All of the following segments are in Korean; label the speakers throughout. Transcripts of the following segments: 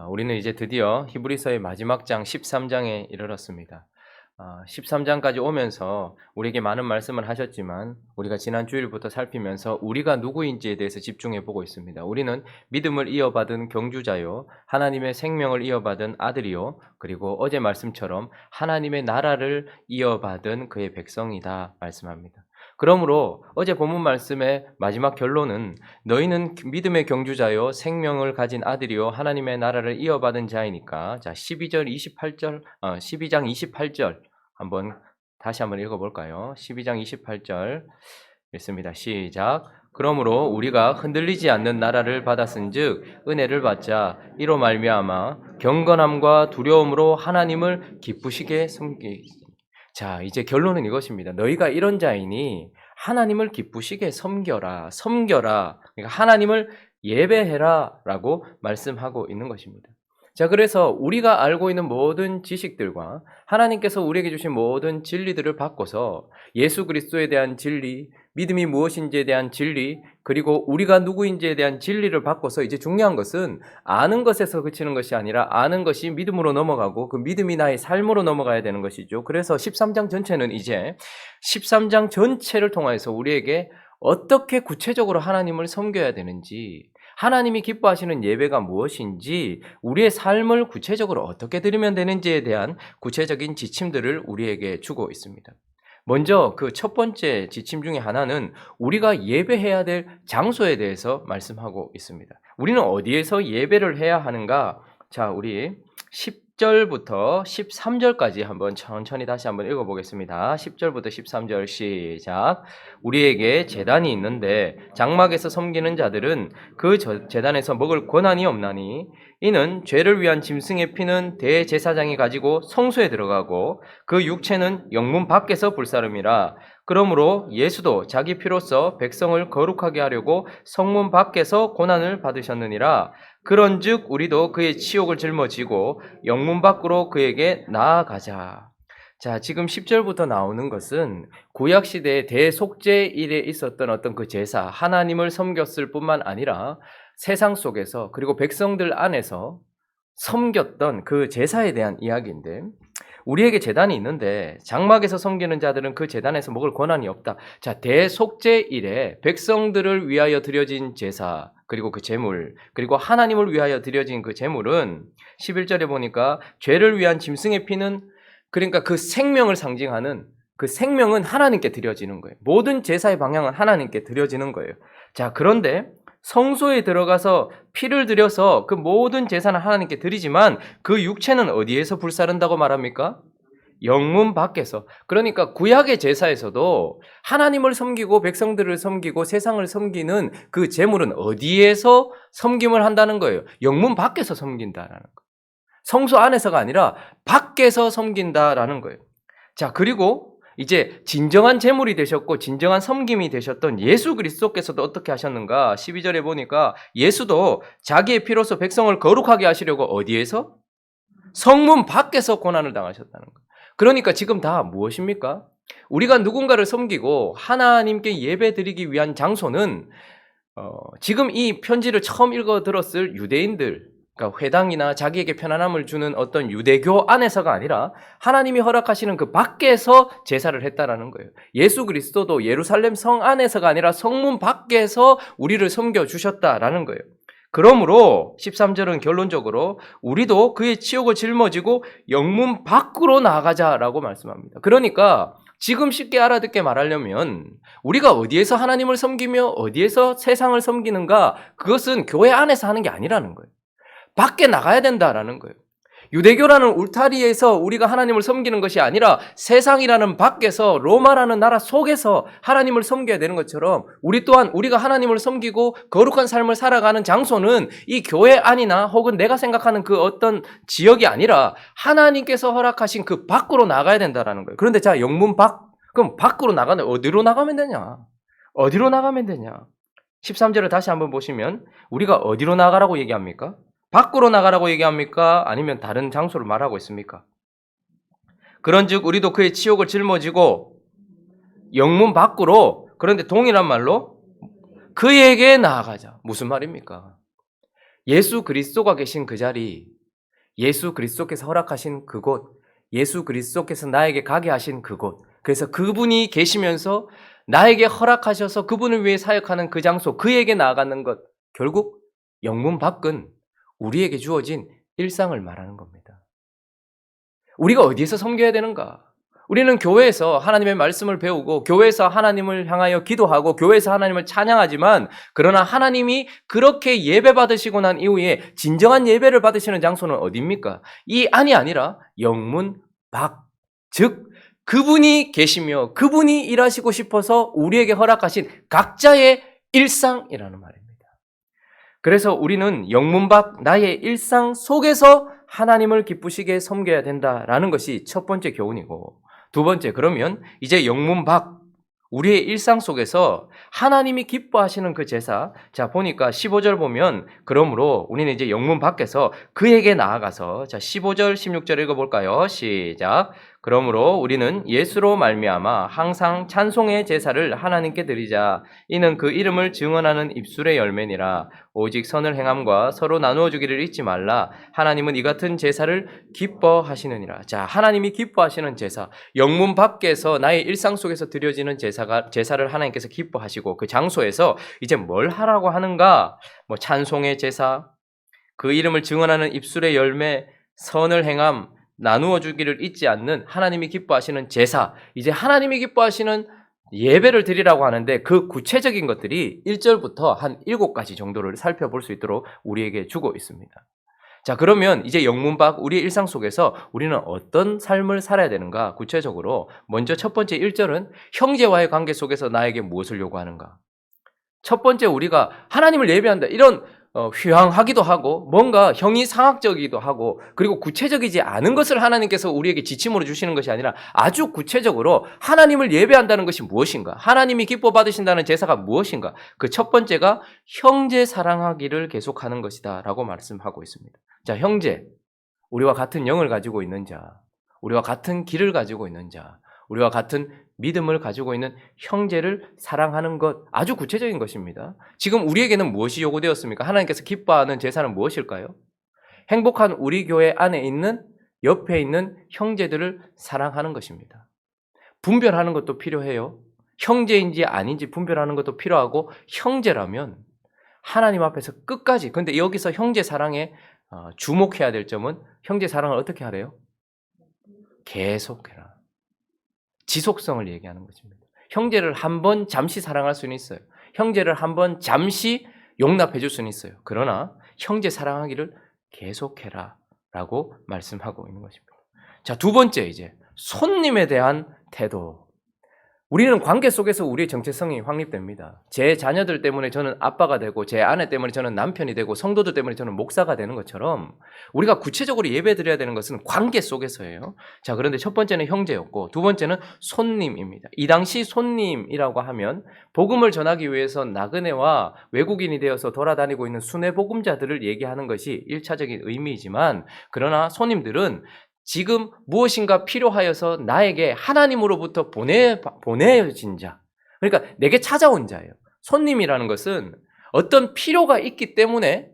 Speaker 1: 우리는 이제 드디어 히브리서의 마지막 장 13장에 이르렀습니다. 13장까지 오면서 우리에게 많은 말씀을 하셨지만 우리가 지난 주일부터 살피면서 우리가 누구인지에 대해서 집중해 보고 있습니다. 우리는 믿음을 이어받은 경주자요, 하나님의 생명을 이어받은 아들이요, 그리고 어제 말씀처럼 하나님의 나라를 이어받은 그의 백성이다 말씀합니다. 그러므로 어제 본문 말씀의 마지막 결론은 너희는 믿음의 경주자요 생명을 가진 아들이요 하나님의 나라를 이어받은 자이니까. 자, 12장 28절 다시 한번 읽어볼까요? 12장 28절 읽습니다. 시작. 그러므로 우리가 흔들리지 않는 나라를 받았은즉 은혜를 받자. 이로 말미암아 경건함과 두려움으로 하나님을 기쁘시게 섬기. 자, 이제 결론은 이것입니다. 너희가 이런 자이니 하나님을 기쁘시게 섬겨라. 그러니까 하나님을 예배해라 라고 말씀하고 있는 것입니다. 자, 그래서 우리가 알고 있는 모든 지식들과 하나님께서 우리에게 주신 모든 진리들을 바꿔서 예수 그리스도에 대한 진리, 믿음이 무엇인지에 대한 진리, 그리고 우리가 누구인지에 대한 진리를 바꿔서 이제 중요한 것은 아는 것에서 그치는 것이 아니라 아는 것이 믿음으로 넘어가고 그 믿음이 나의 삶으로 넘어가야 되는 것이죠. 그래서 13장 전체는 이제 13장 전체를 통해서 우리에게 어떻게 구체적으로 하나님을 섬겨야 되는지, 하나님이 기뻐하시는 예배가 무엇인지, 우리의 삶을 구체적으로 어떻게 드리면 되는지에 대한 구체적인 지침들을 우리에게 주고 있습니다. 먼저 그 첫 번째 지침 중에 하나는 우리가 예배해야 될 장소에 대해서 말씀하고 있습니다. 우리는 어디에서 예배를 해야 하는가? 자, 우리 10절부터 13절까지 한번 천천히 다시 한번 읽어보겠습니다. 10절부터 13절 시작. 우리에게 제단이 있는데 장막에서 섬기는 자들은 그 제단에서 먹을 권한이 없나니 이는 죄를 위한 짐승의 피는 대제사장이 가지고 성소에 들어가고 그 육체는 영문 밖에서 불사름이라. 그러므로 예수도 자기 피로써 백성을 거룩하게 하려고 성문 밖에서 고난을 받으셨느니라. 그런즉 우리도 그의 치욕을 짊어지고 영문 밖으로 그에게 나아가자. 자, 지금 10절부터 나오는 것은 구약시대의 대속죄일에 있었던 어떤 그 제사, 하나님을 섬겼을 뿐만 아니라 세상 속에서 그리고 백성들 안에서 섬겼던 그 제사에 대한 이야기인데, 우리에게 제단이 있는데 장막에서 섬기는 자들은 그 제단에서 먹을 권한이 없다. 자, 대속죄일에 백성들을 위하여 드려진 제사, 그리고 그 제물, 그리고 하나님을 위하여 드려진 그 제물은 11절에 보니까 죄를 위한 짐승의 피는, 그러니까 그 생명을 상징하는 그 생명은 하나님께 드려지는 거예요. 모든 제사의 방향은 하나님께 드려지는 거예요. 자, 그런데 성소에 들어가서 피를 들여서 그 모든 제사는 하나님께 드리지만 그 육체는 어디에서 불사른다고 말합니까? 영문 밖에서. 그러니까 구약의 제사에서도 하나님을 섬기고 백성들을 섬기고 세상을 섬기는 그 제물은 어디에서 섬김을 한다는 거예요? 영문 밖에서 섬긴다라는 거예요. 성소 안에서가 아니라 밖에서 섬긴다라는 거예요. 자, 그리고 이제 진정한 제물이 되셨고 진정한 섬김이 되셨던 예수 그리스도께서도 어떻게 하셨는가? 12절에 보니까 예수도 자기의 피로서 백성을 거룩하게 하시려고 어디에서? 성문 밖에서 고난을 당하셨다는 거예요. 그러니까 지금 다 무엇입니까? 우리가 누군가를 섬기고 하나님께 예배드리기 위한 장소는 지금 이 편지를 처음 읽어 들었을 유대인들, 그러니까 회당이나 자기에게 편안함을 주는 어떤 유대교 안에서가 아니라 하나님이 허락하시는 그 밖에서 제사를 했다라는 거예요. 예수 그리스도도 예루살렘 성 안에서가 아니라 성문 밖에서 우리를 섬겨주셨다라는 거예요. 그러므로 13절은 결론적으로 우리도 그의 치욕을 짊어지고 영문 밖으로 나가자라고 말씀합니다. 그러니까 지금 쉽게 알아듣게 말하려면 우리가 어디에서 하나님을 섬기며 어디에서 세상을 섬기는가, 그것은 교회 안에서 하는 게 아니라는 거예요. 밖에 나가야 된다라는 거예요. 유대교라는 울타리에서 우리가 하나님을 섬기는 것이 아니라 세상이라는 밖에서 로마라는 나라 속에서 하나님을 섬겨야 되는 것처럼 우리 또한 우리가 하나님을 섬기고 거룩한 삶을 살아가는 장소는 이 교회 안이나 혹은 내가 생각하는 그 어떤 지역이 아니라 하나님께서 허락하신 그 밖으로 나가야 된다라는 거예요. 그런데 자, 영문 밖, 그럼 밖으로 나가는 어디로 나가면 되냐? 어디로 나가면 되냐? 13절을 다시 한번 보시면 우리가 어디로 나가라고 얘기합니까? 밖으로 나가라고 얘기합니까? 아니면 다른 장소를 말하고 있습니까? 그런즉 우리도 그의 치욕을 짊어지고 영문 밖으로, 그런데 동일한 말로 그에게 나아가자. 무슨 말입니까? 예수 그리스도가 계신 그 자리, 예수 그리스도께서 허락하신 그곳, 예수 그리스도께서 나에게 가게 하신 그곳, 그래서 그분이 계시면서 나에게 허락하셔서 그분을 위해 사역하는 그 장소, 그에게 나아가는 것, 결국 영문 밖은 우리에게 주어진 일상을 말하는 겁니다. 우리가 어디에서 섬겨야 되는가? 우리는 교회에서 하나님의 말씀을 배우고 교회에서 하나님을 향하여 기도하고 교회에서 하나님을 찬양하지만, 그러나 하나님이 그렇게 예배 받으시고 난 이후에 진정한 예배를 받으시는 장소는 어디입니까? 이 안이 아니라 영문 밖, 즉 그분이 계시며 그분이 일하시고 싶어서 우리에게 허락하신 각자의 일상이라는 말입니다. 그래서 우리는 영문 밖 나의 일상 속에서 하나님을 기쁘시게 섬겨야 된다라는 것이 첫 번째 교훈이고, 두 번째, 그러면 이제 영문 밖 우리의 일상 속에서 하나님이 기뻐하시는 그 제사, 자 보니까 15절 보면, 그러므로 우리는 이제 영문 밖에서 그에게 나아가서, 자 15절 16절 읽어볼까요? 시작. 그러므로 우리는 예수로 말미암아 항상 찬송의 제사를 하나님께 드리자. 이는 그 이름을 증언하는 입술의 열매니라. 오직 선을 행함과 서로 나누어 주기를 잊지 말라. 하나님은 이 같은 제사를 기뻐하시느니라. 자, 하나님이 기뻐하시는 제사, 영문 밖에서 나의 일상 속에서 드려지는 제사를 하나님께서 기뻐하시고, 그 장소에서 이제 뭘 하라고 하는가? 뭐 찬송의 제사, 그 이름을 증언하는 입술의 열매, 선을 행함, 나누어 주기를 잊지 않는 하나님이 기뻐하시는 제사, 이제 하나님이 기뻐하시는 예배를 드리라고 하는데, 그 구체적인 것들이 1절부터 한 7가지 정도를 살펴볼 수 있도록 우리에게 주고 있습니다. 자, 그러면 이제 영문 밖 우리의 일상 속에서 우리는 어떤 삶을 살아야 되는가? 구체적으로 먼저 첫 번째 1절은 형제와의 관계 속에서 나에게 무엇을 요구하는가? 첫 번째, 우리가 하나님을 예배한다, 이런 휘황하기도 하고 뭔가 형이상학적이기도 하고, 그리고 구체적이지 않은 것을 하나님께서 우리에게 지침으로 주시는 것이 아니라 아주 구체적으로 하나님을 예배한다는 것이 무엇인가, 하나님이 기뻐 받으신다는 제사가 무엇인가, 그 첫 번째가 형제 사랑하기를 계속하는 것이다 라고 말씀하고 있습니다. 자, 형제, 우리와 같은 영을 가지고 있는 자, 우리와 같은 길을 가지고 있는 자, 우리와 같은 믿음을 가지고 있는 형제를 사랑하는 것, 아주 구체적인 것입니다. 지금 우리에게는 무엇이 요구되었습니까? 하나님께서 기뻐하는 제사는 무엇일까요? 행복한 우리 교회 안에 있는, 옆에 있는 형제들을 사랑하는 것입니다. 분별하는 것도 필요해요. 형제인지 아닌지 분별하는 것도 필요하고, 형제라면 하나님 앞에서 끝까지, 근데 여기서 형제 사랑에 주목해야 될 점은, 형제 사랑을 어떻게 하래요? 계속해라. 지속성을 얘기하는 것입니다. 형제를 한번 잠시 사랑할 수는 있어요. 형제를 한번 잠시 용납해 줄 수는 있어요. 그러나 형제 사랑하기를 계속해라 라고 말씀하고 있는 것입니다. 자, 두 번째, 이제 손님에 대한 태도. 우리는 관계 속에서 우리의 정체성이 확립됩니다. 제 자녀들 때문에 저는 아빠가 되고, 제 아내 때문에 저는 남편이 되고, 성도들 때문에 저는 목사가 되는 것처럼 우리가 구체적으로 예배드려야 되는 것은 관계 속에서예요. 자, 그런데 첫 번째는 형제였고, 두 번째는 손님입니다. 이 당시 손님이라고 하면 복음을 전하기 위해서 나그네와 외국인이 되어서 돌아다니고 있는 순회 복음자들을 얘기하는 것이 1차적인 의미이지만, 그러나 손님들은 지금 무엇인가 필요하여서 나에게 하나님으로부터 보내진 자, 그러니까 내게 찾아온 자예요. 손님이라는 것은 어떤 필요가 있기 때문에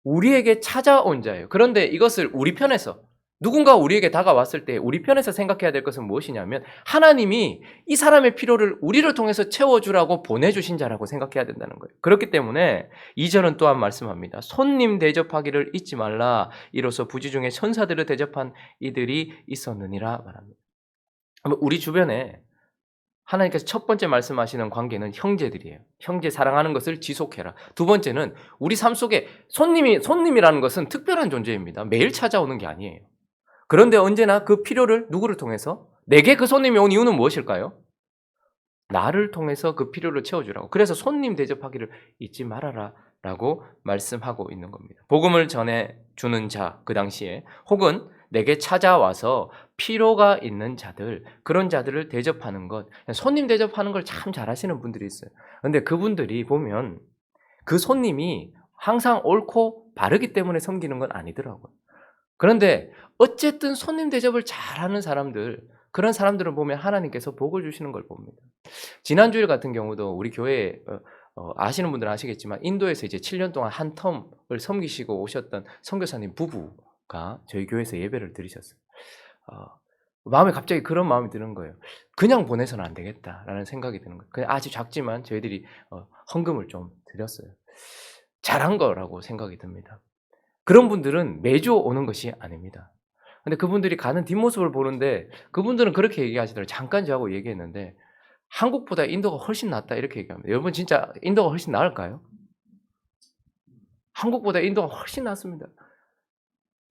Speaker 1: 우리에게 찾아온 자예요. 그런데 이것을 우리 편에서, 누군가 우리에게 다가왔을 때 우리 편에서 생각해야 될 것은 무엇이냐면, 하나님이 이 사람의 필요를 우리를 통해서 채워주라고 보내주신 자라고 생각해야 된다는 거예요. 그렇기 때문에 2절은 또한 말씀합니다. 손님 대접하기를 잊지 말라. 이로써 부지 중에 천사들을 대접한 이들이 있었느니라 말합니다. 우리 주변에 하나님께서 첫 번째 말씀하시는 관계는 형제들이에요. 형제 사랑하는 것을 지속해라. 두 번째는 우리 삶 속에 손님이라는 것은 특별한 존재입니다. 매일 찾아오는 게 아니에요. 그런데 언제나 그 필요를 누구를 통해서? 내게 그 손님이 온 이유는 무엇일까요? 나를 통해서 그 필요를 채워주라고. 그래서 손님 대접하기를 잊지 말아라 라고 말씀하고 있는 겁니다. 복음을 전해주는 자, 그 당시에, 혹은 내게 찾아와서 필요가 있는 자들, 그런 자들을 대접하는 것, 손님 대접하는 걸 참 잘하시는 분들이 있어요. 그런데 그분들이 보면 그 손님이 항상 옳고 바르기 때문에 섬기는 건 아니더라고요. 그런데 어쨌든 손님 대접을 잘하는 사람들, 그런 사람들을 보면 하나님께서 복을 주시는 걸 봅니다. 지난주일 같은 경우도 우리 교회에 아시는 분들은 아시겠지만 인도에서 이제 7년 동안 한 텀을 섬기시고 오셨던 선교사님 부부가 저희 교회에서 예배를 드리셨어요. 마음에 갑자기 그런 마음이 드는 거예요. '그냥 보내서는 안 되겠다.'라는 생각이 드는 거예요. 그냥 아주 작지만 저희들이 헌금을 좀 드렸어요. 잘한 거라고 생각이 듭니다. 그런 분들은 매주 오는 것이 아닙니다. 근데 그분들이 가는 뒷모습을 보는데 그분들은 그렇게 얘기하시더라고요. 잠깐 저하고 얘기했는데 "한국보다 인도가 훨씬 낫다." 이렇게 얘기합니다. 여러분 진짜 인도가 훨씬 나을까요? 한국보다 인도가 훨씬 낫습니다.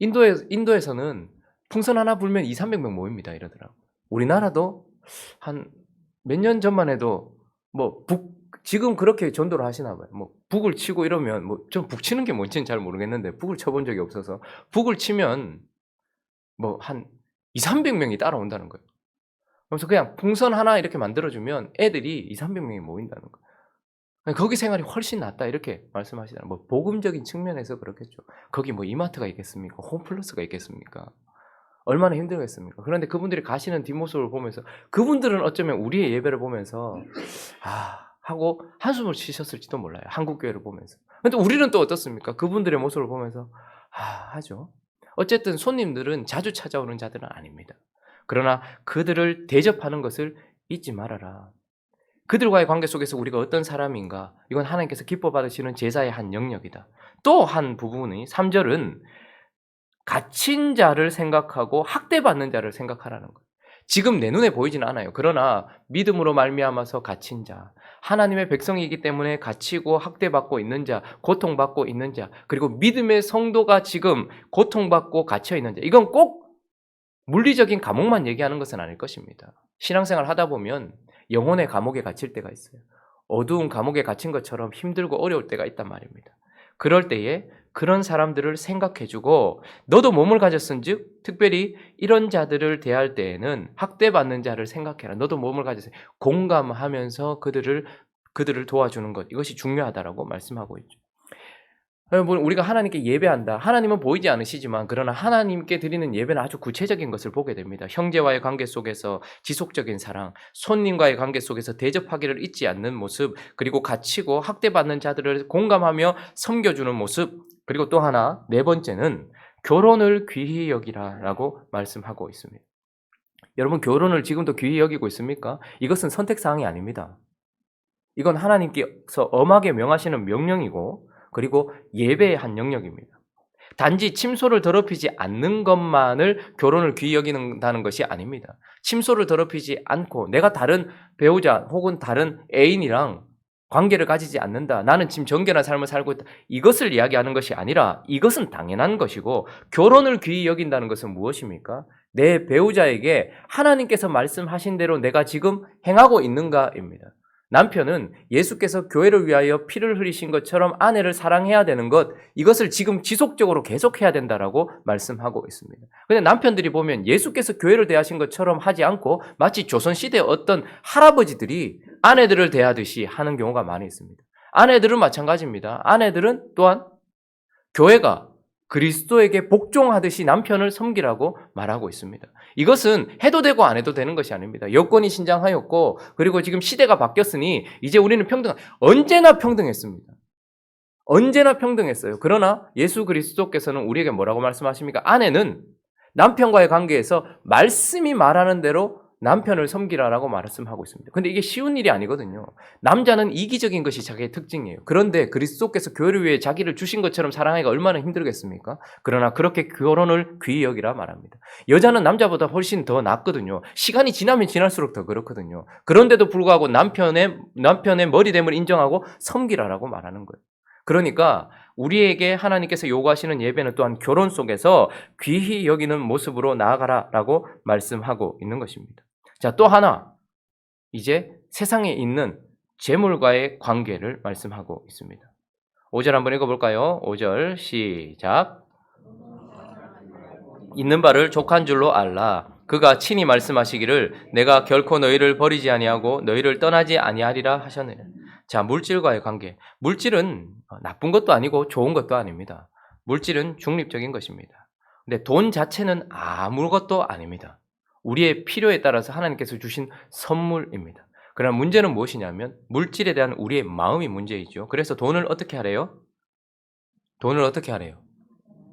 Speaker 1: 인도에서는 풍선 하나 불면 200~300명 모입니다 이러더라고요. 우리나라도 한 몇 년 전만 해도 뭐 지금 그렇게 전도를 하시나 봐요. 뭐 북을 치고 이러면 뭐 전 북 치는 게 뭔지는 잘 모르겠는데 북을 쳐 본 적이 없어서 북을 치면 뭐 한 200~300명이 따라온다는 거예요. 그래서 그냥 풍선 하나 이렇게 만들어 주면 애들이 200~300명이 모인다는 거예요. "거기 생활이 훨씬 낫다." 이렇게 말씀하시잖아요. 뭐 복음적인 측면에서 그렇겠죠. 거기 뭐 이마트가 있겠습니까? 홈플러스가 있겠습니까? 얼마나 힘들겠습니까? 그런데 그분들이 가시는 뒷모습을 보면서 그분들은 어쩌면 우리의 예배를 보면서 '아.' 하고 한숨을 쉬셨을지도 몰라요, 한국 교회를 보면서. 근데 우리는 또 어떻습니까? 그분들의 모습을 보면서 '아.' 하죠. 어쨌든 손님들은 자주 찾아오는 자들은 아닙니다. 그러나 그들을 대접하는 것을 잊지 말아라. 그들과의 관계 속에서 우리가 어떤 사람인가, 이건 하나님께서 기뻐 받으시는 제사의 한 영역이다. 또 한 부분이 3절은 갇힌 자를 생각하고 학대받는 자를 생각하라는 거예요. 지금 내 눈에 보이지는 않아요. 그러나 믿음으로 말미암아서 갇힌 자, 하나님의 백성이기 때문에 갇히고 학대받고 있는 자, 고통받고 있는 자, 그리고 믿음의 성도가 지금 고통받고 갇혀 있는 자, 이건 꼭 물리적인 감옥만 얘기하는 것은 아닐 것입니다. 신앙생활 하다 보면 영혼의 감옥에 갇힐 때가 있어요. 어두운 감옥에 갇힌 것처럼 힘들고 어려울 때가 있단 말입니다. 그럴 때에 그런 사람들을 생각해주고 너도 몸을 가졌은즉 특별히 이런 자들을 대할 때에는 학대받는 자를 생각해라. 너도 몸을 가졌으니 공감하면서 그들을 도와주는 것, 이것이 중요하다라고 말씀하고 있죠. 여러분, 우리가 하나님께 예배한다. 하나님은 보이지 않으시지만 그러나 하나님께 드리는 예배는 아주 구체적인 것을 보게 됩니다. 형제와의 관계 속에서 지속적인 사랑, 손님과의 관계 속에서 대접하기를 잊지 않는 모습, 그리고 갇히고 학대받는 자들을 공감하며 섬겨주는 모습, 그리고 또 하나, 네 번째는 결혼을 귀히 여기라라고 말씀하고 있습니다. 여러분, 결혼을 지금도 귀히 여기고 있습니까? 이것은 선택사항이 아닙니다. 이건 하나님께서 엄하게 명하시는 명령이고 그리고 예배의 한 영역입니다. 단지 침소를 더럽히지 않는 것만을 결혼을 귀히 여긴다는 것이 아닙니다. 침소를 더럽히지 않고 내가 다른 배우자 혹은 다른 애인이랑 관계를 가지지 않는다. 나는 지금 정결한 삶을 살고 있다. 이것을 이야기하는 것이 아니라 이것은 당연한 것이고, 결혼을 귀히 여긴다는 것은 무엇입니까? 내 배우자에게 하나님께서 말씀하신 대로 내가 지금 행하고 있는가입니다. 남편은 예수께서 교회를 위하여 피를 흘리신 것처럼 아내를 사랑해야 되는 것, 이것을 지금 지속적으로 계속해야 된다라고 말씀하고 있습니다. 그런데 남편들이 보면 예수께서 교회를 대하신 것처럼 하지 않고 마치 조선시대의 어떤 할아버지들이 아내들을 대하듯이 하는 경우가 많이 있습니다. 아내들은 마찬가지입니다. 아내들은 또한 교회가 그리스도에게 복종하듯이 남편을 섬기라고 말하고 있습니다. 이것은 해도 되고 안 해도 되는 것이 아닙니다. 여건이 신장하였고 그리고 지금 시대가 바뀌었으니 이제 우리는 언제나 평등했습니다. 언제나 평등했어요. 그러나 예수 그리스도께서는 우리에게 뭐라고 말씀하십니까? 아내는 남편과의 관계에서 말씀이 말하는 대로 남편을 섬기라라고 말씀하고 있습니다. 근데 이게 쉬운 일이 아니거든요. 남자는 이기적인 것이 자기의 특징이에요. 그런데 그리스도께서 교회를 위해 자기를 주신 것처럼 사랑하기가 얼마나 힘들겠습니까? 그러나 그렇게 결혼을 귀히 여기라 말합니다. 여자는 남자보다 훨씬 더 낫거든요. 시간이 지나면 지날수록 더 그렇거든요. 그런데도 불구하고 남편의 머리됨을 인정하고 섬기라라고 말하는 거예요. 그러니까 우리에게 하나님께서 요구하시는 예배는 또한 결혼 속에서 귀히 여기는 모습으로 나아가라라고 말씀하고 있는 것입니다. 자, 또 하나, 이제 세상에 있는 재물과의 관계를 말씀하고 있습니다. 5절 한번 읽어볼까요? 5절 시작. 있는 바를 족한 줄로 알라. 그가 친히 말씀하시기를 내가 결코 너희를 버리지 아니하고 너희를 떠나지 아니하리라 하셨느니라. 자, 물질과의 관계. 물질은 나쁜 것도 아니고 좋은 것도 아닙니다. 물질은 중립적인 것입니다. 근데 돈 자체는 아무것도 아닙니다. 우리의 필요에 따라서 하나님께서 주신 선물입니다. 그러나 문제는 무엇이냐면 물질에 대한 우리의 마음이 문제이죠. 그래서 돈을 어떻게 하래요? 돈을 어떻게 하래요?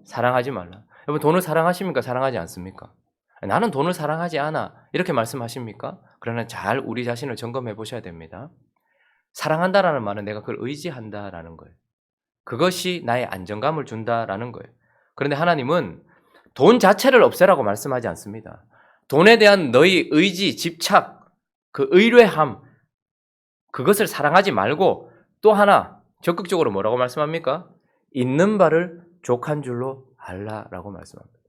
Speaker 1: 사랑하지 말라. 여러분 돈을 사랑하십니까? 사랑하지 않습니까? 나는 돈을 사랑하지 않아. 이렇게 말씀하십니까? 그러나 잘 우리 자신을 점검해 보셔야 됩니다. 사랑한다라는 말은 내가 그걸 의지한다라는 거예요. 그것이 나의 안정감을 준다라는 거예요. 그런데 하나님은 돈 자체를 없애라고 말씀하지 않습니다. 돈에 대한 너희 의지, 집착, 그 의뢰함, 그것을 사랑하지 말고 또 하나 적극적으로 뭐라고 말씀합니까? 있는 바를 족한 줄로 알라라고 말씀합니다.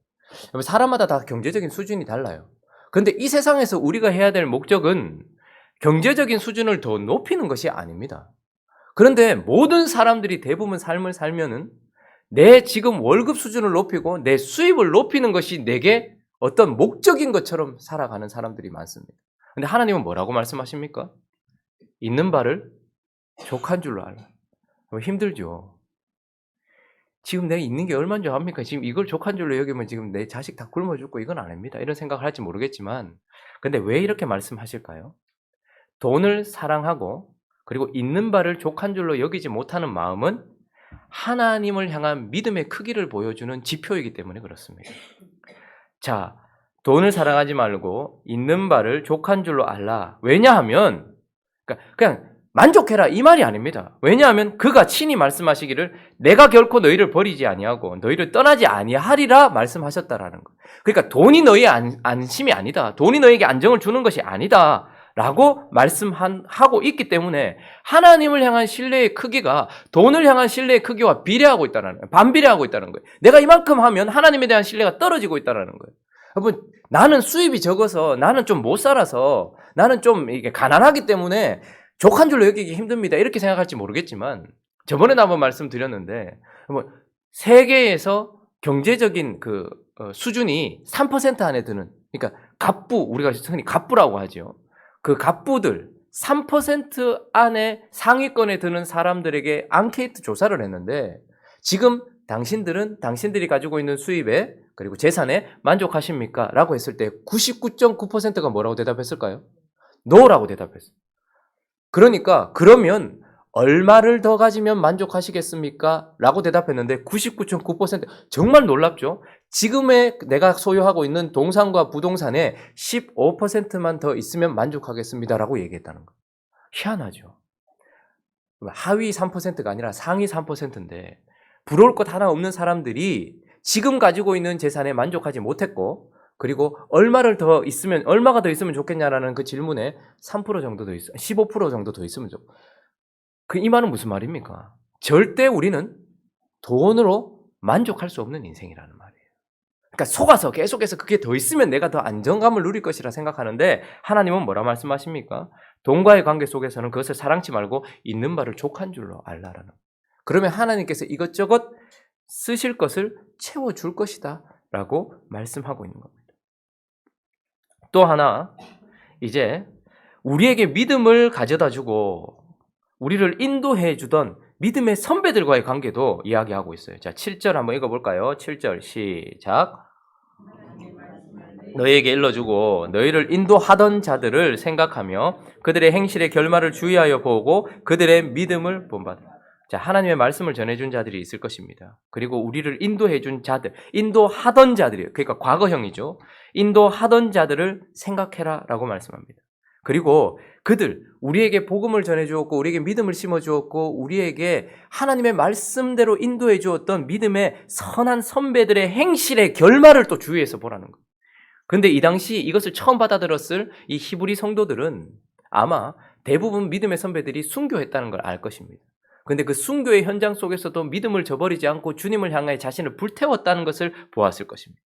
Speaker 1: 사람마다 다 경제적인 수준이 달라요. 그런데 이 세상에서 우리가 해야 될 목적은 경제적인 수준을 더 높이는 것이 아닙니다. 그런데 모든 사람들이 대부분 삶을 살면은 내 지금 월급 수준을 높이고 내 수입을 높이는 것이 내게 어떤 목적인 것처럼 살아가는 사람들이 많습니다. 근데 하나님은 뭐라고 말씀하십니까? 있는 바를 족한 줄로 알라. 힘들죠. 지금 내가 있는 게 얼마인 줄 압니까? 지금 이걸 족한 줄로 여기면 지금 내 자식 다 굶어 죽고 이건 아닙니다. 이런 생각을 할지 모르겠지만 근데 왜 이렇게 말씀하실까요? 돈을 사랑하고 그리고 있는 바를 족한 줄로 여기지 못하는 마음은 하나님을 향한 믿음의 크기를 보여주는 지표이기 때문에 그렇습니다. 자, 돈을 사랑하지 말고 있는 바를 족한 줄로 알라. 왜냐하면 그냥 만족해라 이 말이 아닙니다. 왜냐하면 그가 친히 말씀하시기를 내가 결코 너희를 버리지 아니하고 너희를 떠나지 아니하리라 말씀하셨다라는 거. 그러니까 돈이 너희의 안심이 아니다. 돈이 너희에게 안정을 주는 것이 아니다. 라고 말씀하고 있기 때문에 하나님을 향한 신뢰의 크기가 돈을 향한 신뢰의 크기와 비례하고 있다는 거예요. 반비례하고 있다는 거예요. 내가 이만큼 하면 하나님에 대한 신뢰가 떨어지고 있다는 거예요. 여러분, 나는 수입이 적어서 나는 좀 못 살아서 나는 좀 이게 가난하기 때문에 족한 줄로 여기기 힘듭니다. 이렇게 생각할지 모르겠지만 저번에도 한번 말씀드렸는데 세계에서 경제적인 그 수준이 3% 안에 드는 그러니까 갑부 우리가 흔히 갑부라고 하죠. 그 갑부들 3% 안에 상위권에 드는 사람들에게 앙케이트 조사를 했는데 지금 당신들이 가지고 있는 수입에 그리고 재산에 만족하십니까? 라고 했을 때 99.9%가 뭐라고 대답했을까요? 노라고 대답했어요. 그러니까 그러면 얼마를 더 가지면 만족하시겠습니까? 라고 대답했는데 99.9% 정말 놀랍죠? 지금의 내가 소유하고 있는 동산과 부동산에 15%만 더 있으면 만족하겠습니다 라고 얘기했다는 거예요. 희한하죠. 하위 3%가 아니라 상위 3%인데 부러울 것 하나 없는 사람들이 지금 가지고 있는 재산에 만족하지 못했고 그리고 얼마가 더 있으면 좋겠냐라는 그 질문에 3% 정도 더 있어, 15% 정도 더 있으면 좋. 이 말은 무슨 말입니까? 절대 우리는 돈으로 만족할 수 없는 인생이라는 말이에요. 그러니까 속아서 계속해서 그게 더 있으면 내가 더 안정감을 누릴 것이라 생각하는데 하나님은 뭐라 말씀하십니까? 돈과의 관계 속에서는 그것을 사랑치 말고 있는 바를 족한 줄로 알라라는. 그러면 하나님께서 이것저것 쓰실 것을 채워줄 것이다 라고 말씀하고 있는 겁니다. 또 하나 이제 우리에게 믿음을 가져다주고 우리를 인도해 주던 믿음의 선배들과의 관계도 이야기하고 있어요. 자, 7절 한번 읽어볼까요? 7절 시작. 너희에게 일러주고 너희를 인도하던 자들을 생각하며 그들의 행실의 결말을 주의하여 보고 그들의 믿음을 본받아. 자, 하나님의 말씀을 전해준 자들이 있을 것입니다. 그리고 우리를 인도해준 자들, 인도하던 자들이에요. 그러니까 과거형이죠. 인도하던 자들을 생각해라 라고 말씀합니다. 그리고 그들, 우리에게 복음을 전해주었고 우리에게 믿음을 심어주었고 우리에게 하나님의 말씀대로 인도해 주었던 믿음의 선한 선배들의 행실의 결말을 또 주의해서 보라는 거예요. 그런데 이 당시 이것을 처음 받아들였을 이 히브리 성도들은 아마 대부분 믿음의 선배들이 순교했다는 걸 알 것입니다. 그런데 그 순교의 현장 속에서도 믿음을 저버리지 않고 주님을 향해 자신을 불태웠다는 것을 보았을 것입니다.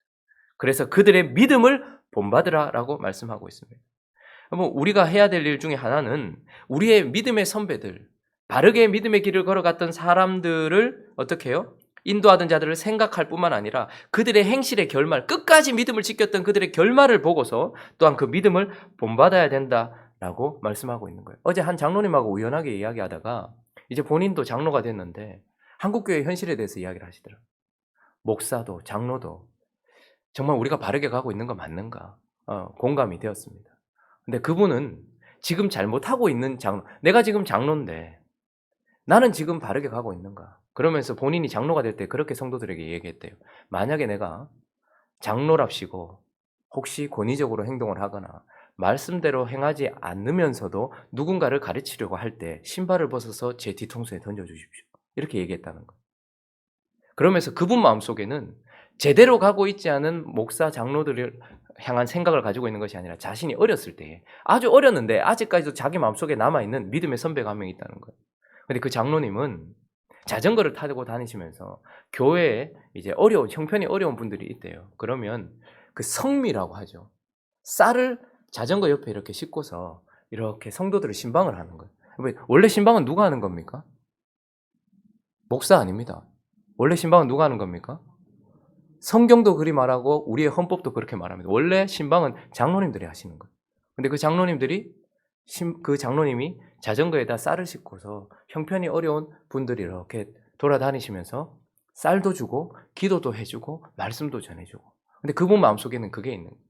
Speaker 1: 그래서 그들의 믿음을 본받으라라고 말씀하고 있습니다. 우리가 해야 될 일 중에 하나는 우리의 믿음의 선배들, 바르게 믿음의 길을 걸어갔던 사람들을 어떻게 해요? 인도하던 자들을 생각할 뿐만 아니라 그들의 행실의 결말, 끝까지 믿음을 지켰던 그들의 결말을 보고서 또한 그 믿음을 본받아야 된다라고 말씀하고 있는 거예요. 어제 한 장로님하고 우연하게 이야기하다가 이제 본인도 장로가 됐는데 한국교회 현실에 대해서 이야기를 하시더라고요. 목사도 장로도 정말 우리가 바르게 가고 있는 거 맞는가? 공감이 되었습니다. 근데 그분은 지금 잘못하고 있는 장로, 내가 지금 장로인데 나는 지금 바르게 가고 있는가? 그러면서 본인이 장로가 될 때 그렇게 성도들에게 얘기했대요. 만약에 내가 장로랍시고 혹시 권위적으로 행동을 하거나 말씀대로 행하지 않으면서도 누군가를 가르치려고 할 때 신발을 벗어서 제 뒤통수에 던져주십시오. 이렇게 얘기했다는 거예요. 그러면서 그분 마음속에는 제대로 가고 있지 않은 목사 장로들을 향한 생각을 가지고 있는 것이 아니라 자신이 어렸을 때에 아주 어렸는데 아직까지도 자기 마음속에 남아있는 믿음의 선배가 한 명 있다는 거예요. 근데 그 장로님은 자전거를 타고 다니시면서 교회에 이제 형편이 어려운 분들이 있대요. 그러면 그 성미라고 하죠. 쌀을 자전거 옆에 이렇게 싣고서 이렇게 성도들을 신방을 하는 거예요. 원래 신방은 누가 하는 겁니까? 목사 아닙니다. 원래 신방은 누가 하는 겁니까? 성경도 그리 말하고 우리의 헌법도 그렇게 말합니다. 원래 신방은 장로님들이 하시는 거예요. 근데 그 장로님이 자전거에다 쌀을 싣고서 형편이 어려운 분들이 이렇게 돌아다니시면서 쌀도 주고 기도도 해주고 말씀도 전해주고. 근데 그분 마음속에는 그게 있는 거예요.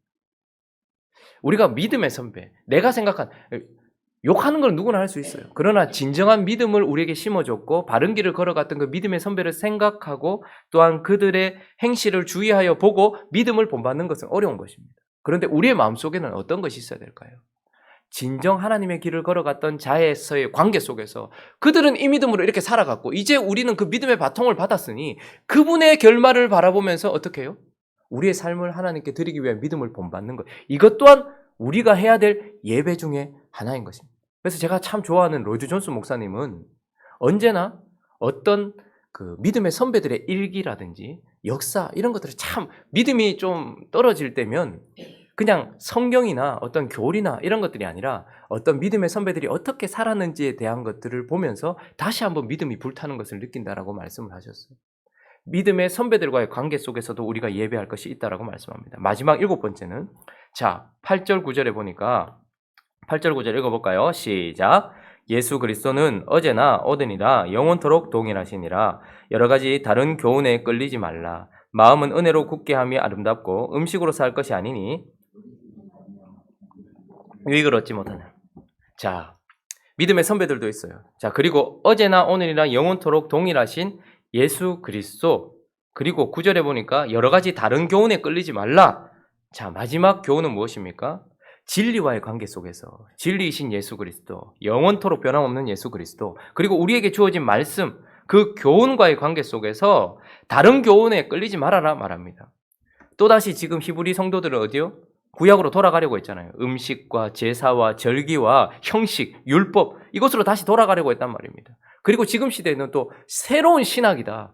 Speaker 1: 우리가 믿음의 선배, 내가 생각한 욕하는 건 누구나 할 수 있어요. 그러나 진정한 믿음을 우리에게 심어줬고 바른 길을 걸어갔던 그 믿음의 선배를 생각하고 또한 그들의 행실을 주의하여 보고 믿음을 본받는 것은 어려운 것입니다. 그런데 우리의 마음속에는 어떤 것이 있어야 될까요? 진정 하나님의 길을 걸어갔던 자에서의 관계 속에서 그들은 이 믿음으로 이렇게 살아갔고 이제 우리는 그 믿음의 바통을 받았으니 그분의 결말을 바라보면서 어떻게 해요? 우리의 삶을 하나님께 드리기 위한 믿음을 본받는 것. 이것 또한 우리가 해야 될 예배 중에 하나인 것입니다. 그래서 제가 참 좋아하는 로이드 존스 목사님은 언제나 어떤 그 믿음의 선배들의 일기라든지 역사 이런 것들을 참 믿음이 좀 떨어질 때면 그냥 성경이나 어떤 교리나 이런 것들이 아니라 어떤 믿음의 선배들이 어떻게 살았는지에 대한 것들을 보면서 다시 한번 믿음이 불타는 것을 느낀다라고 말씀을 하셨어요. 믿음의 선배들과의 관계 속에서도 우리가 예배할 것이 있다라고 말씀합니다. 마지막 7번째는 자 8절 9절에 보니까 8절 9절 읽어볼까요? 시작. 예수 그리스도는 어제나 오늘이라 영원토록 동일하시니라. 여러 가지 다른 교훈에 끌리지 말라. 마음은 은혜로 굳게 함이 아름답고 음식으로 살 것이 아니니 유익을 얻지 못하냐. 자, 믿음의 선배들도 있어요. 자, 그리고 어제나 오늘이나 영원토록 동일하신 예수 그리스도. 그리고 9절에 보니까 여러 가지 다른 교훈에 끌리지 말라. 자, 마지막 교훈은 무엇입니까? 진리와의 관계 속에서 진리이신 예수 그리스도, 영원토록 변함없는 예수 그리스도, 그리고 우리에게 주어진 말씀, 그 교훈과의 관계 속에서 다른 교훈에 끌리지 말아라 말합니다. 또다시 지금 히브리 성도들은 어디요? 구약으로 돌아가려고 했잖아요. 음식과 제사와 절기와 형식, 율법 이것으로 다시 돌아가려고 했단 말입니다. 그리고 지금 시대에는 또 새로운 신학이다.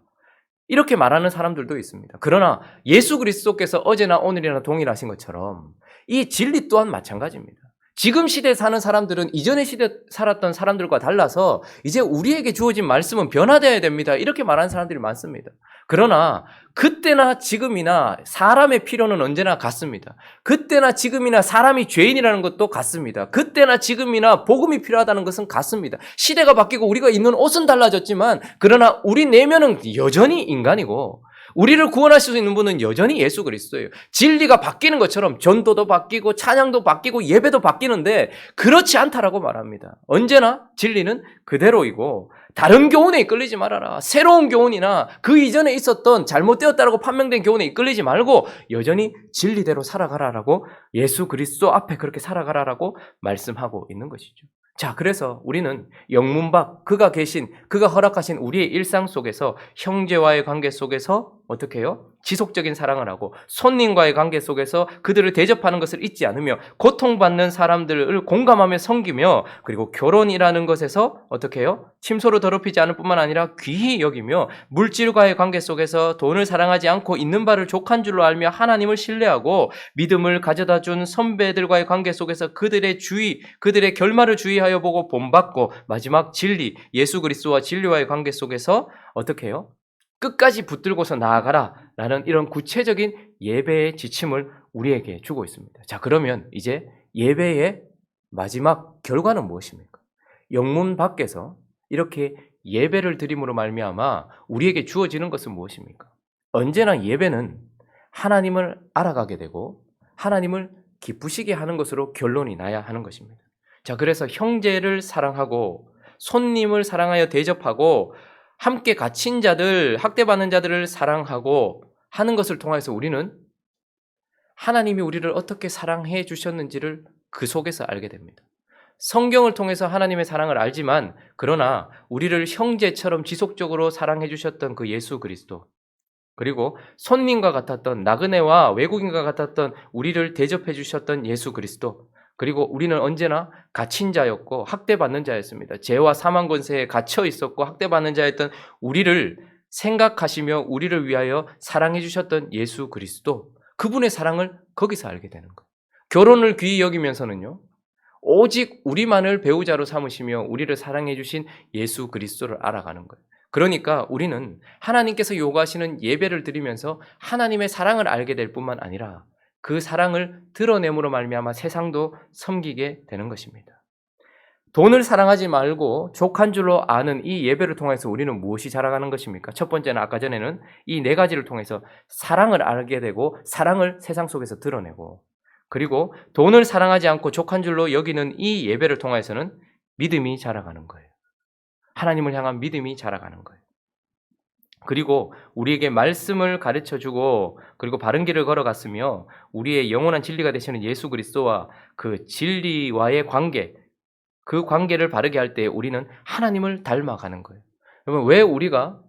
Speaker 1: 이렇게 말하는 사람들도 있습니다. 그러나 예수 그리스도께서 어제나 오늘이나 동일하신 것처럼 이 진리 또한 마찬가지입니다. 지금 시대에 사는 사람들은 이전의 시대에 살았던 사람들과 달라서 이제 우리에게 주어진 말씀은 변화되어야 됩니다. 이렇게 말하는 사람들이 많습니다. 그러나 그때나 지금이나 사람의 필요는 언제나 같습니다. 그때나 지금이나 사람이 죄인이라는 것도 같습니다. 그때나 지금이나 복음이 필요하다는 것은 같습니다. 시대가 바뀌고 우리가 입는 옷은 달라졌지만 그러나 우리 내면은 여전히 인간이고 우리를 구원하실 수 있는 분은 여전히 예수 그리스도예요. 진리가 바뀌는 것처럼 전도도 바뀌고 찬양도 바뀌고 예배도 바뀌는데 그렇지 않다라고 말합니다. 언제나 진리는 그대로이고 다른 교훈에 이끌리지 말아라. 새로운 교훈이나 그 이전에 있었던 잘못되었다라고 판명된 교훈에 이끌리지 말고 여전히 진리대로 살아가라라고 예수 그리스도 앞에 그렇게 살아가라라고 말씀하고 있는 것이죠. 자, 그래서 우리는 영문 밖 그가 허락하신 우리의 일상 속에서 형제와의 관계 속에서 어떻게 해요? 지속적인 사랑을 하고 손님과의 관계 속에서 그들을 대접하는 것을 잊지 않으며 고통받는 사람들을 공감하며 섬기며 그리고 결혼이라는 것에서 어떻게 해요? 침소로 더럽히지 않을 뿐만 아니라 귀히 여기며 물질과의 관계 속에서 돈을 사랑하지 않고 있는 바를 족한 줄로 알며 하나님을 신뢰하고 믿음을 가져다 준 선배들과의 관계 속에서 그들의 결말을 주의하여 보고 본받고 마지막 진리, 예수 그리스도와 진리와의 관계 속에서 어떻게 해요? 끝까지 붙들고서 나아가라 라는 이런 구체적인 예배의 지침을 우리에게 주고 있습니다. 자, 그러면 이제 예배의 마지막 결과는 무엇입니까? 영문 밖에서 이렇게 예배를 드림으로 말미암아 우리에게 주어지는 것은 무엇입니까? 언제나 예배는 하나님을 알아가게 되고 하나님을 기쁘시게 하는 것으로 결론이 나야 하는 것입니다. 자, 그래서 형제를 사랑하고 손님을 사랑하여 대접하고 함께 갇힌 자들, 학대받는 자들을 사랑하고 하는 것을 통해서 우리는 하나님이 우리를 어떻게 사랑해 주셨는지를 그 속에서 알게 됩니다. 성경을 통해서 하나님의 사랑을 알지만 그러나 우리를 형제처럼 지속적으로 사랑해 주셨던 그 예수 그리스도, 그리고 손님과 같았던 나그네와 외국인과 같았던 우리를 대접해 주셨던 예수 그리스도, 그리고 우리는 언제나 갇힌 자였고 학대받는 자였습니다. 죄와 사망 권세에 갇혀 있었고 학대받는 자였던 우리를 생각하시며 우리를 위하여 사랑해 주셨던 예수 그리스도, 그분의 사랑을 거기서 알게 되는 거예요. 결혼을 귀히 여기면서는요, 오직 우리만을 배우자로 삼으시며 우리를 사랑해 주신 예수 그리스도를 알아가는 거예요. 그러니까 우리는 하나님께서 요구하시는 예배를 드리면서 하나님의 사랑을 알게 될 뿐만 아니라 그 사랑을 드러냄으로 말미암아 세상도 섬기게 되는 것입니다. 돈을 사랑하지 말고 족한 줄로 아는 이 예배를 통해서 우리는 무엇이 자라가는 것입니까? 첫 번째는 아까 전에는 이 네 가지를 통해서 사랑을 알게 되고 사랑을 세상 속에서 드러내고, 그리고 돈을 사랑하지 않고 족한 줄로 여기는 이 예배를 통해서는 믿음이 자라가는 거예요. 하나님을 향한 믿음이 자라가는 거예요. 그리고 우리에게 말씀을 가르쳐주고 그리고 바른 길을 걸어갔으며 우리의 영원한 진리가 되시는 예수 그리스도와 그 진리와의 관계, 그 관계를 바르게 할 때 우리는 하나님을 닮아가는 거예요. 여러분, 왜 우리가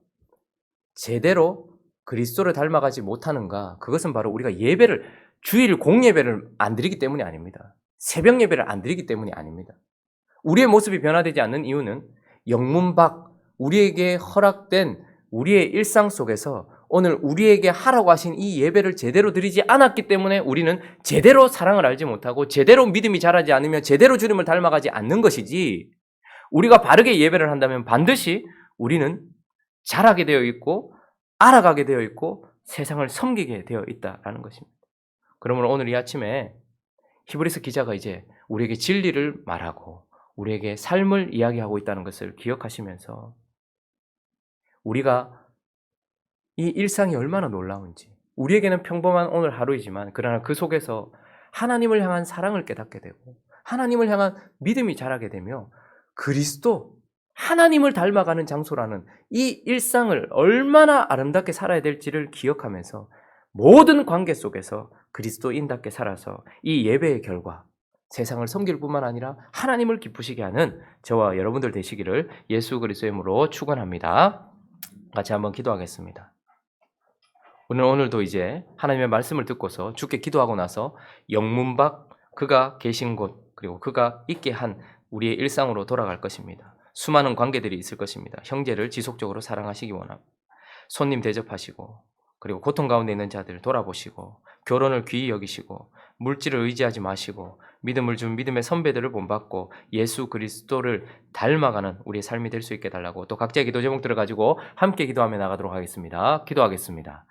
Speaker 1: 제대로 그리스도를 닮아가지 못하는가? 그것은 바로 우리가 예배를, 주일 공예배를 안 드리기 때문이 아닙니다. 새벽 예배를 안 드리기 때문이 아닙니다. 우리의 모습이 변화되지 않는 이유는 영문 밖 우리에게 허락된 우리의 일상 속에서 오늘 우리에게 하라고 하신 이 예배를 제대로 드리지 않았기 때문에 우리는 제대로 사랑을 알지 못하고 제대로 믿음이 자라지 않으며 제대로 주님을 닮아가지 않는 것이지, 우리가 바르게 예배를 한다면 반드시 우리는 자라게 되어 있고 알아가게 되어 있고 세상을 섬기게 되어 있다라는 것입니다. 그러므로 오늘 이 아침에 히브리서 기자가 이제 우리에게 진리를 말하고 우리에게 삶을 이야기하고 있다는 것을 기억하시면서 우리가 이 일상이 얼마나 놀라운지, 우리에게는 평범한 오늘 하루이지만 그러나 그 속에서 하나님을 향한 사랑을 깨닫게 되고 하나님을 향한 믿음이 자라게 되며 그리스도, 하나님을 닮아가는 장소라는 이 일상을 얼마나 아름답게 살아야 될지를 기억하면서 모든 관계 속에서 그리스도인답게 살아서 이 예배의 결과 세상을 섬길 뿐만 아니라 하나님을 기쁘시게 하는 저와 여러분들 되시기를 예수 그리스도의 이름으로 축원합니다. 같이 한번 기도하겠습니다. 오늘도 이제 하나님의 말씀을 듣고서 주께 기도하고 나서 영문 밖 그가 계신 곳 그리고 그가 있게 한 우리의 일상으로 돌아갈 것입니다. 수많은 관계들이 있을 것입니다. 형제를 지속적으로 사랑하시기 원합니다. 손님 대접하시고 그리고 고통 가운데 있는 자들 돌아보시고 결혼을 귀히 여기시고 물질을 의지하지 마시고 믿음을 준 믿음의 선배들을 본받고 예수 그리스도를 닮아가는 우리의 삶이 될 수 있게 달라고 또 각자의 기도 제목들을 가지고 함께 기도하며 나가도록 하겠습니다. 기도하겠습니다.